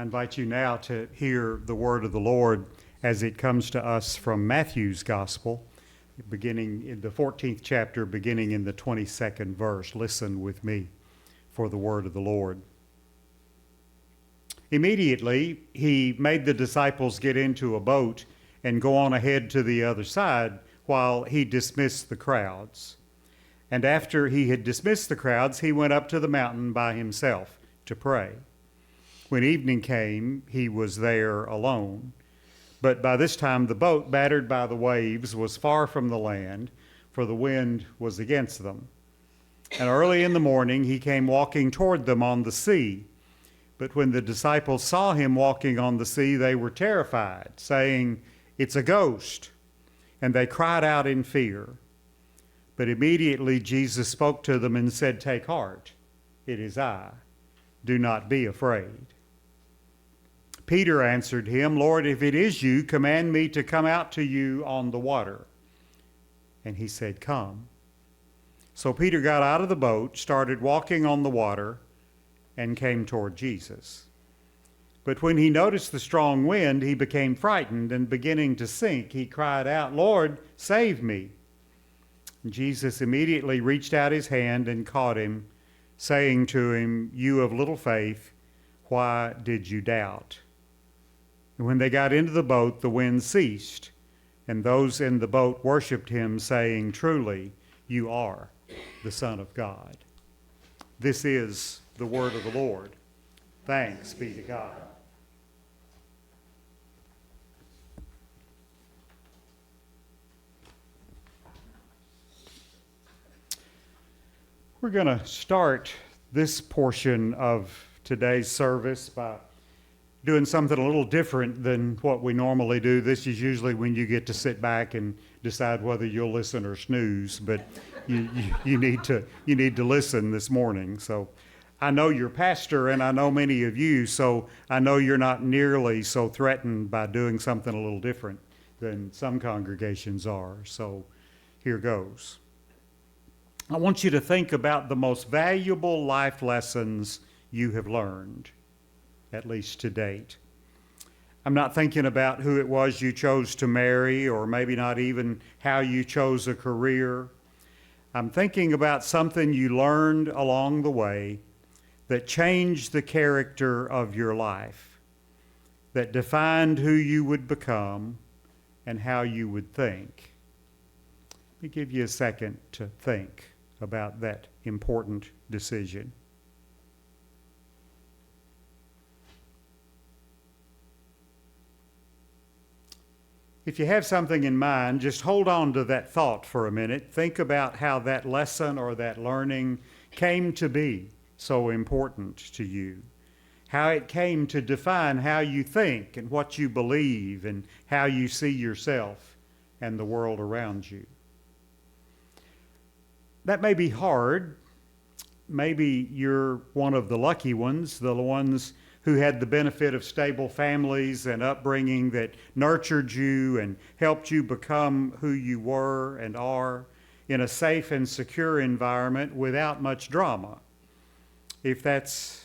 I invite you now to hear the word of the Lord as it comes to us from Matthew's Gospel, beginning in the 14th chapter, beginning in the 22nd verse. Listen with me for the word of the Lord. Immediately, he made the disciples get into a boat and go on ahead to the other side while he dismissed the crowds. And after he had dismissed the crowds, he went up to the mountain by himself to pray. When evening came, he was there alone. But by this time the boat, battered by the waves, was far from the land, for the wind was against them. And early in the morning he came walking toward them on the sea. But when the disciples saw him walking on the sea, they were terrified, saying, "It's a ghost." And they cried out in fear. But immediately Jesus spoke to them and said, "Take heart, it is I. Do not be afraid." Peter answered him, "Lord, if it is you, command me to come out to you on the water." And he said, "Come." So Peter got out of the boat, started walking on the water, and came toward Jesus. But when he noticed the strong wind, he became frightened, and beginning to sink, he cried out, "Lord, save me." And Jesus immediately reached out his hand and caught him, saying to him, "You of little faith, why did you doubt?" And when they got into the boat, the wind ceased, and those in the boat worshiped him, saying, "Truly, you are the Son of God." This is the word of the Lord. Thanks be to God. We're going to start this portion of today's service by doing something a little different than what we normally do. This is usually when you get to sit back and decide whether you'll listen or snooze, but you need to listen this morning. So I know your pastor and I know many of you, so I know you're not nearly so threatened by doing something a little different than some congregations are. So here goes. I want you to think about the most valuable life lessons you have learned, at least to date. I'm not thinking about who it was you chose to marry, or maybe not even how you chose a career. I'm thinking about something you learned along the way that changed the character of your life, that defined who you would become and how you would think. Let me give you a second to think about that important decision. If you have something in mind, just hold on to that thought for a minute. Think about how that lesson or that learning came to be so important to you, how it came to define how you think and what you believe and how you see yourself and the world around you. That may be hard. Maybe you're one of the lucky ones, the ones who had the benefit of stable families and upbringing that nurtured you and helped you become who you were and are in a safe and secure environment without much drama. If that's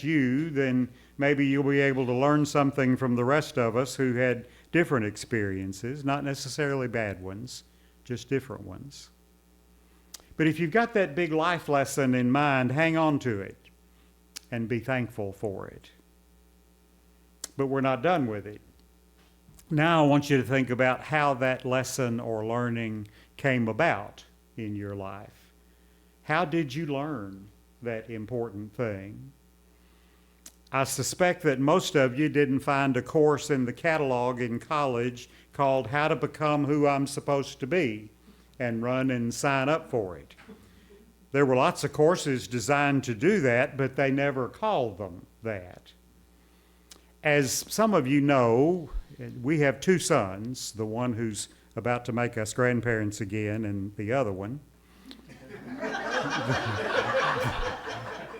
you, then maybe you'll be able to learn something from the rest of us who had different experiences, not necessarily bad ones, just different ones. But if you've got that big life lesson in mind, hang on to it and be thankful for it. But we're not done with it. Now I want you to think about how that lesson or learning came about in your life. How did you learn that important thing? I suspect that most of you didn't find a course in the catalog in college called How to Become Who I'm Supposed to Be and run and sign up for it. There were lots of courses designed to do that, but they never called them that. As some of you know, we have two sons, the one who's about to make us grandparents again and the other one.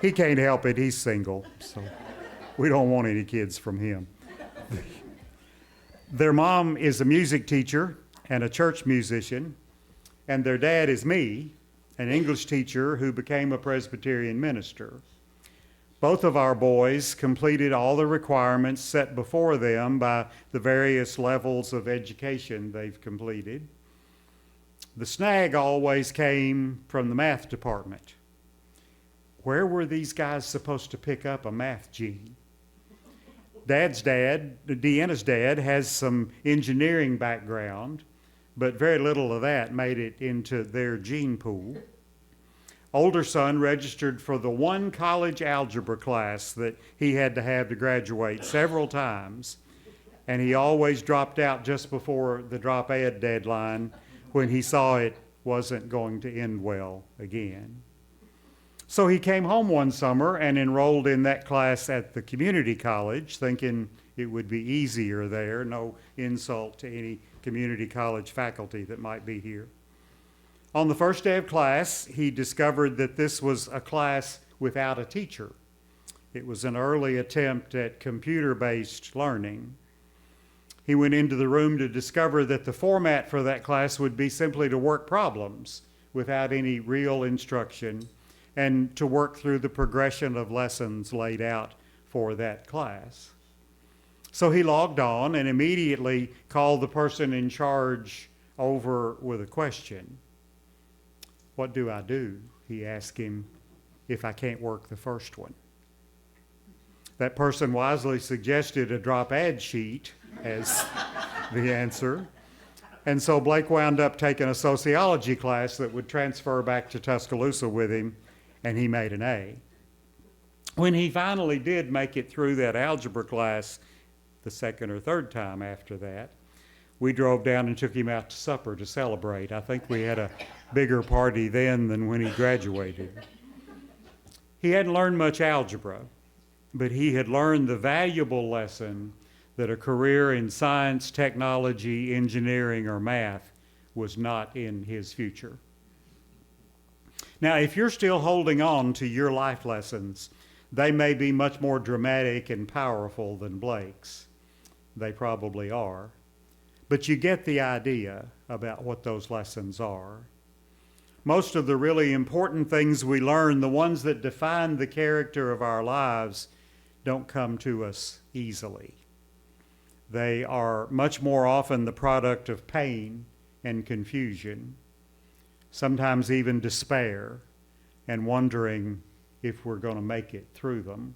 He can't help it, he's single, so we don't want any kids from him. Their mom is a music teacher and a church musician, and their dad is me, an English teacher who became a Presbyterian minister. Both of our boys completed all the requirements set before them by the various levels of education they've completed. The snag always came from the math department. Where were these guys supposed to pick up a math gene? Deanna's dad, has some engineering background, but very little of that made it into their gene pool. Older son registered for the one college algebra class that he had to have to graduate several times, and he always dropped out just before the drop ed deadline when he saw it wasn't going to end well again. So he came home one summer and enrolled in that class at the community college, thinking it would be easier there. No insult to any community college faculty that might be here. On the first day of class, he discovered that this was a class without a teacher. It was an early attempt at computer-based learning. He went into the room to discover that the format for that class would be simply to work problems without any real instruction and to work through the progression of lessons laid out for that class. So he logged on and immediately called the person in charge over with a question. "What do I do," he asked him, "if I can't work the first one?" That person wisely suggested a drop ad sheet as the answer. And so Blake wound up taking a sociology class that would transfer back to Tuscaloosa with him, and he made an A. When he finally did make it through that algebra class the second or third time after that, we drove down and took him out to supper to celebrate. I think we had a bigger party then than when he graduated. He hadn't learned much algebra, but he had learned the valuable lesson that a career in science, technology, engineering, or math was not in his future. Now, if you're still holding on to your life lessons, they may be much more dramatic and powerful than Blake's. They probably are. But you get the idea about what those lessons are. Most of the really important things we learn, the ones that define the character of our lives, don't come to us easily. They are much more often the product of pain and confusion, sometimes even despair, and wondering if we're going to make it through them.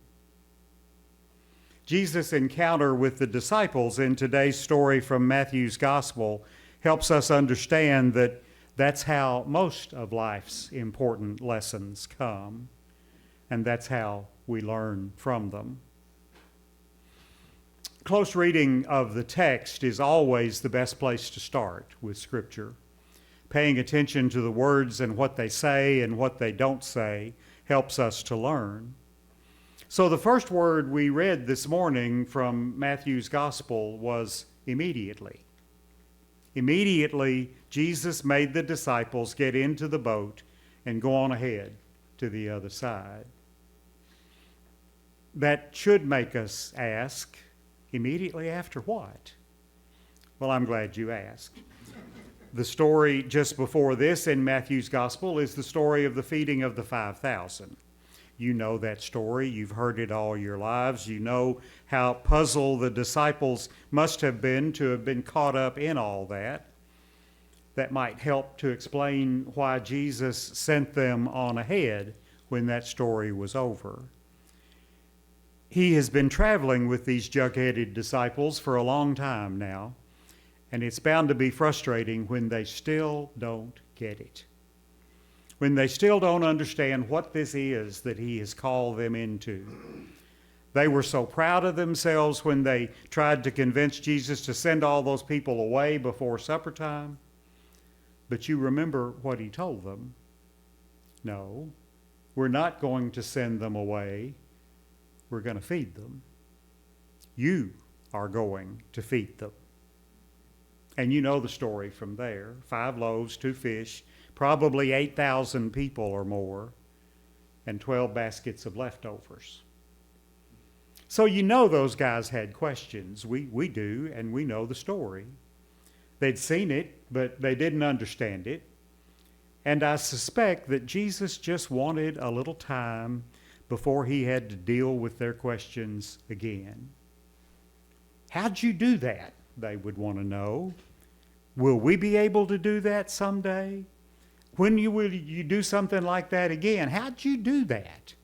Jesus' encounter with the disciples in today's story from Matthew's Gospel helps us understand that that's how most of life's important lessons come, and that's how we learn from them. Close reading of the text is always the best place to start with Scripture. Paying attention to the words and what they say and what they don't say helps us to learn. So the first word we read this morning from Matthew's Gospel was immediately. Immediately, Jesus made the disciples get into the boat and go on ahead to the other side. That should make us ask, immediately after what? Well, I'm glad you asked. The story just before this in Matthew's Gospel is the story of the feeding of the 5,000. You know that story. You've heard it all your lives. You know how puzzled the disciples must have been to have been caught up in all that. That might help to explain why Jesus sent them on ahead when that story was over. He has been traveling with these jug-headed disciples for a long time now, and it's bound to be frustrating when they still don't get it. When they still don't understand what this is that he has called them into. They were so proud of themselves when they tried to convince Jesus to send all those people away before supper time. But you remember what he told them. No, we're not going to send them away. We're going to feed them. You are going to feed them. And you know the story from there. 5 loaves, 2 fish, probably 8,000 people or more, and 12 baskets of leftovers. So you know those guys had questions. We do, and we know the story. They'd seen it, but they didn't understand it. And I suspect that Jesus just wanted a little time before he had to deal with their questions again. How'd you do that? They would want to know. Will we be able to do that someday? When will you do something like that again? How'd you do that?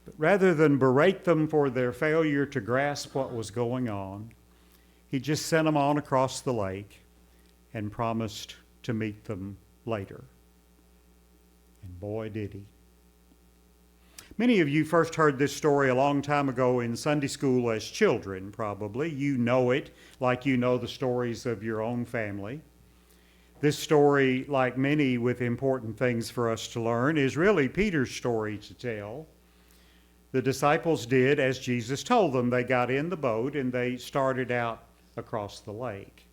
But rather than berate them for their failure to grasp what was going on, he just sent them on across the lake and promised to meet them later. And boy, did he. Many of you first heard this story a long time ago in Sunday school as children, probably. You know it like you know the stories of your own family. This story, like many with important things for us to learn, is really Peter's story to tell. The disciples did as Jesus told them. They got in the boat and they started out across the lake.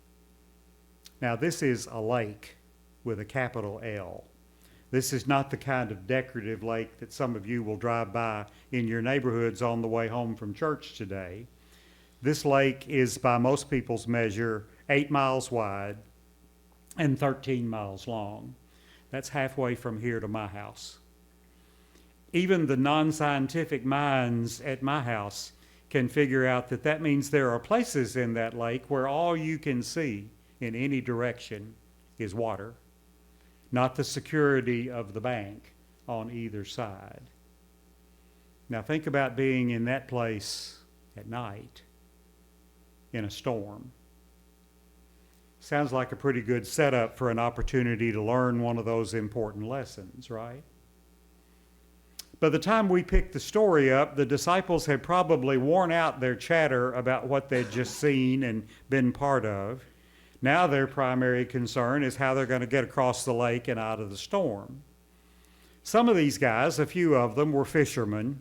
Now, this is a lake with a capital L. This is not the kind of decorative lake that some of you will drive by in your neighborhoods on the way home from church today. This lake is, by most people's measure, 8 miles wide and 13 miles long. That's halfway from here to my house. Even the non-scientific minds at my house can figure out that that means there are places in that lake where all you can see in any direction is water, not the security of the bank on either side. Now think about being in that place at night in a storm. Sounds like a pretty good setup for an opportunity to learn one of those important lessons, right? By the time we picked the story up, the disciples had probably worn out their chatter about what they'd just seen and been part of. Now their primary concern is how they're going to get across the lake and out of the storm. Some of these guys, a few of them, were fishermen.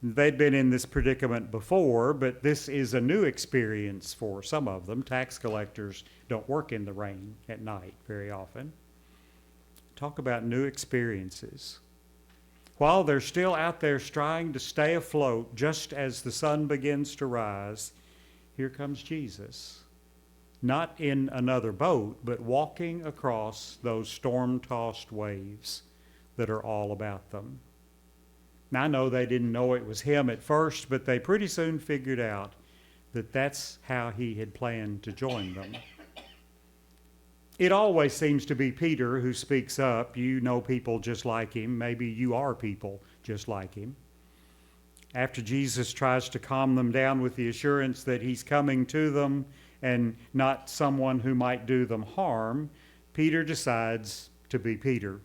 They'd been in this predicament before, but this is a new experience for some of them. Tax collectors don't work in the rain at night very often. Talk about new experiences. While they're still out there trying to stay afloat, just as the sun begins to rise, here comes Jesus. Not in another boat, but walking across those storm-tossed waves that are all about them. Now, I know they didn't know it was him at first, but they pretty soon figured out that that's how he had planned to join them. It always seems to be Peter who speaks up. You know people just like him. Maybe you are people just like him. After Jesus tries to calm them down with the assurance that he's coming to them and not someone who might do them harm, Peter decides to be Peter.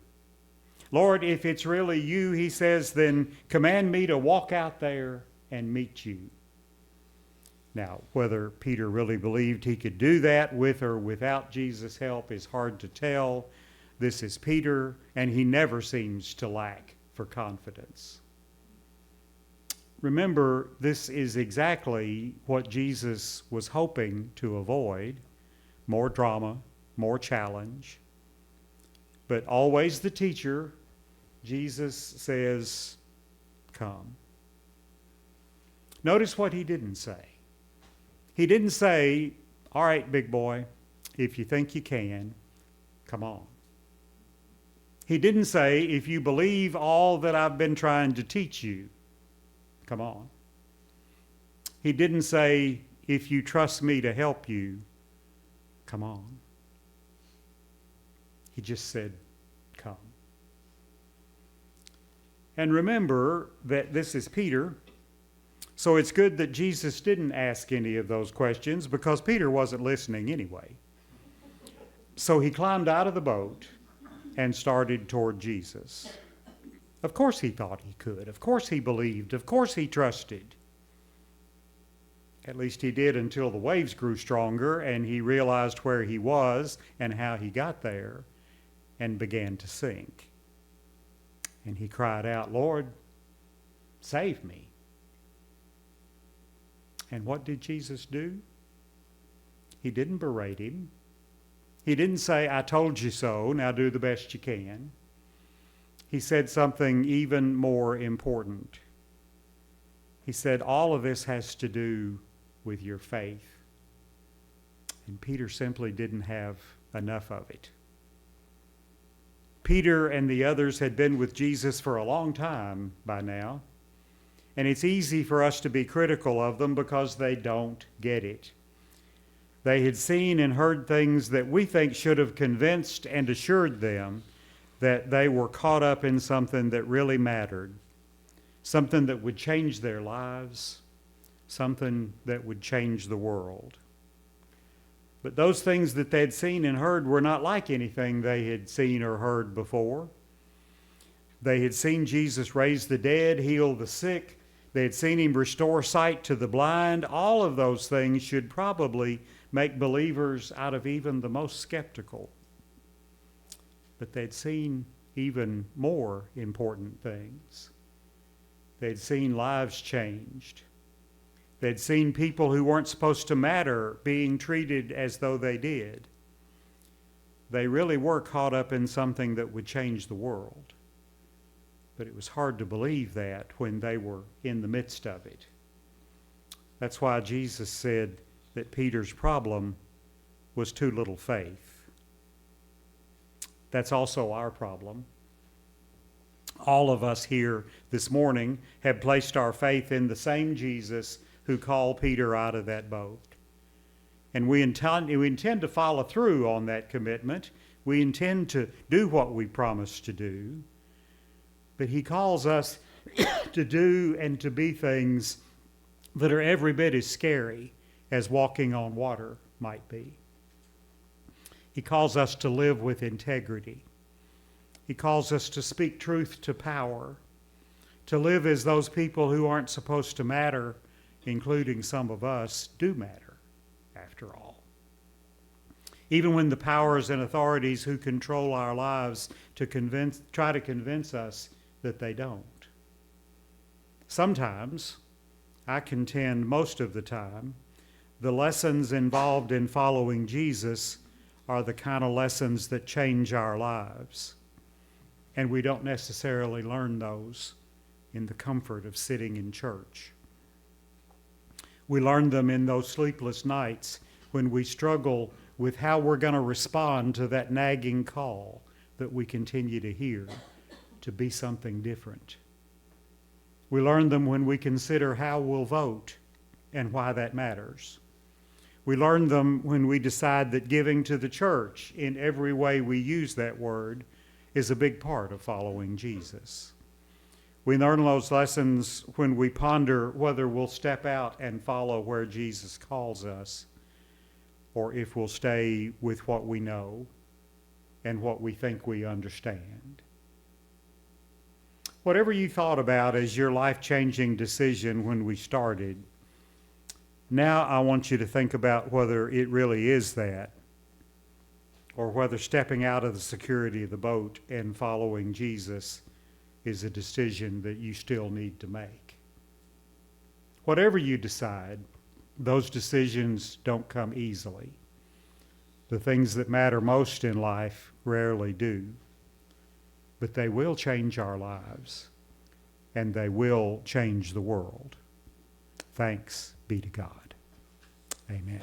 Lord, if it's really you, he says, then command me to walk out there and meet you. Now, whether Peter really believed he could do that with or without Jesus' help is hard to tell. This is Peter, and he never seems to lack for confidence. Remember, this is exactly what Jesus was hoping to avoid: more drama, more challenge. But always the teacher, Jesus says, come. Notice what he didn't say. He didn't say, all right, big boy, if you think you can, come on. He didn't say, if you believe all that I've been trying to teach you, come on. He didn't say, if you trust me to help you, come on. He just said, come. And remember that this is Peter, so it's good that Jesus didn't ask any of those questions because Peter wasn't listening anyway. So he climbed out of the boat and started toward Jesus. Of course he thought he could. Of course he believed. Of course he trusted. At least he did until the waves grew stronger and he realized where he was and how he got there and began to sink. And he cried out, Lord, save me. And what did Jesus do? He didn't berate him. He didn't say, I told you so, now do the best you can. He said something even more important. He said, all of this has to do with your faith. And Peter simply didn't have enough of it. Peter and the others had been with Jesus for a long time by now, and it's easy for us to be critical of them because they don't get it. They had seen and heard things that we think should have convinced and assured them that they were caught up in something that really mattered, something that would change their lives, something that would change the world. But those things that they'd seen and heard were not like anything they had seen or heard before. They had seen Jesus raise the dead, heal the sick. They had seen him restore sight to the blind. All of those things should probably make believers out of even the most skeptical. But they'd seen even more important things. They'd seen lives changed. They'd seen people who weren't supposed to matter being treated as though they did. They really were caught up in something that would change the world. But it was hard to believe that when they were in the midst of it. That's why Jesus said that Peter's problem was too little faith. That's also our problem. All of us here this morning have placed our faith in the same Jesus who called Peter out of that boat. And we intend to follow through on that commitment. We intend to do what we promised to do. But he calls us to do and to be things that are every bit as scary as walking on water might be. He calls us to live with integrity. He calls us to speak truth to power, to live as those people who aren't supposed to matter, including some of us, do matter, after all. Even when the powers and authorities who control our lives try to convince us that they don't. Sometimes, I contend most of the time, the lessons involved in following Jesus are the kind of lessons that change our lives. And we don't necessarily learn those in the comfort of sitting in church. We learn them in those sleepless nights when we struggle with how we're going to respond to that nagging call that we continue to hear to be something different. We learn them when we consider how we'll vote and why that matters. We learn them when we decide that giving to the church in every way we use that word is a big part of following Jesus. We learn those lessons when we ponder whether we'll step out and follow where Jesus calls us, or if we'll stay with what we know and what we think we understand. Whatever you thought about as your life-changing decision when we started, now I want you to think about whether it really is that, or whether stepping out of the security of the boat and following Jesus is a decision that you still need to make. Whatever you decide, those decisions don't come easily. The things that matter most in life rarely do. But they will change our lives, and they will change the world. Thanks be to God. Amen.